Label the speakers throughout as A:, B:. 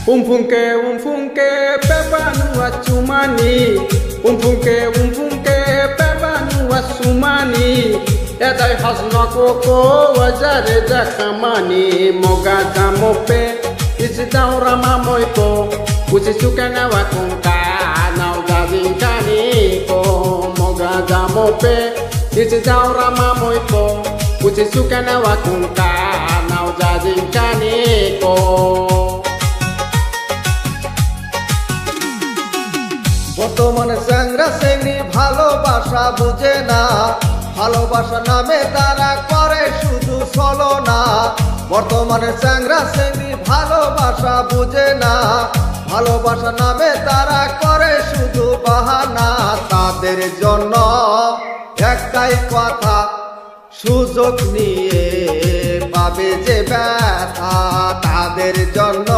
A: Umfunke pepanu achumani umfunke pepanu asumani etai hasna koko wajare jakamani moga jamope isitaura mamoito usisukana wakunka naugazinkani ko moga jamope isitaura mamoito usisukana wakunka naugazinkani ko
B: বর্তমানে চ্যাংরা চ্যাংড়ি ভালোবাসা বুঝে না, ভালোবাসা নামে তারা করে শুধু ছলনা। বর্তমানে চ্যাংরা চ্যাংড়ি ভালোবাসা বুঝে না, ভালোবাসা নামে তারা করে শুধু বাহানা। তাদের জন্য একটাই কথা, সুযোগ নিয়ে পাবে যে ব্যথা। তাদের জন্য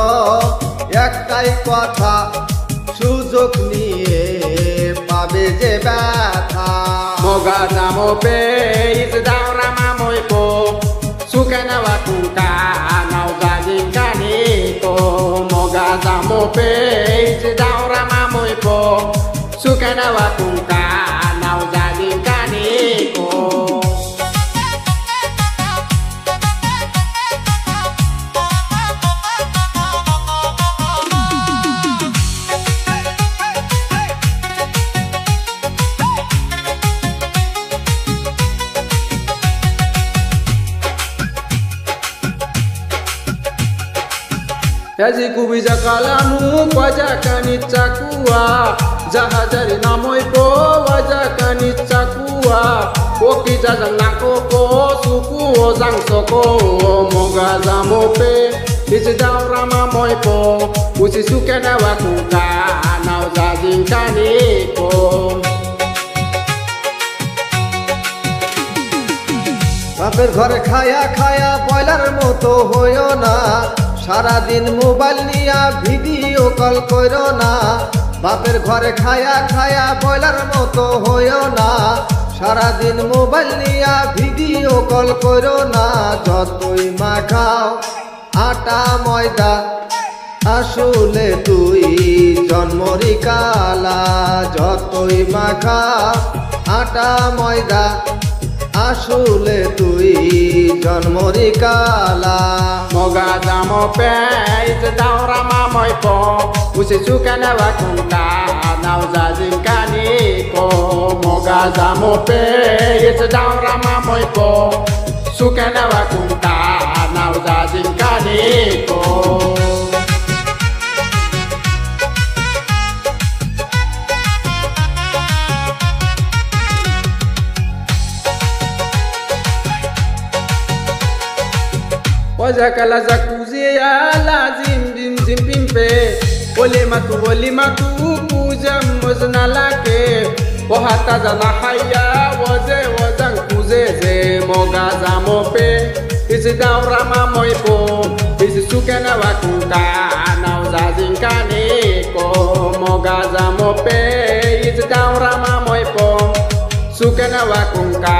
B: একটাই কথা, সুযোগ নিয়ে পাবে যে ব্যথা।
A: moga jamope isitaura mamoito sukana wakunka naugazinkani ko moga jamope isitaura mamoito sukana wakunka naugazinkani ko Yazi kubiza kalamu wajaka chakua jahajari namoipo wajaka chakua okiza nangkoko suku ozang soko moga jamope isitaura mamoipo usisukana wakuka naugazinkani ko
B: বাপের ঘরে খায়া খায়া boiler মতো হইও না, সারাদিন mobile নিয়া video call করো না। বাপের ঘরে খায়া খায়া বয়লার মতো হইও না, সারাদিন মোবাইল নিয়া ভিডিও কল করো না। যতই মাখাও আটা ময়দা আসলে তুই জন্মরি কালা। যতই মাখাও আটা ময়দা আসলে তুই জন্মরি কালা।
A: moga jamope isitaura mamoipo usisukana wakunka naugazinkani ko moga jamope isitaura mamoipo sukana wakunka naugazinkani ko Wajakala zakuzia lazim dim zimpimpe ole matu puja mozna lake ohata jana haya waze wazang kuzeze moga jamope isitaura mamoipo isisukana wakuka naugazinkani ko moga jamope isitaura mamoipo sukana wakunka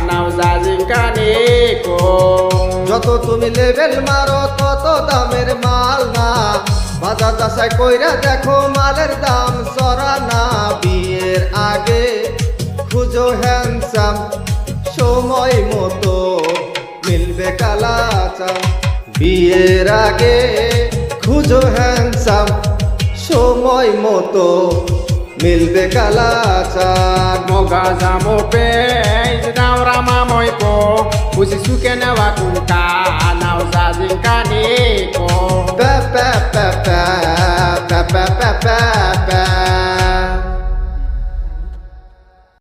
A: naugazinkani ko
B: যত তুমি level মারো তত দামের মাল না, বাজার যাচাই কইরা দেখো মালের দাম চড়া না। বিয়ের আগে খুঁজো হ্যান্ডসাম, সময় মতো মিলবে কালাচাম। বিয়ের আগে খুঁজো হ্যান্ডসাম, সময় মতো মিলবে কালাচাম।
A: moga jamope isitaura mamoipo usisukana wakunka naugazinkani ko
B: pa pa pa pa pa pa pa pa pa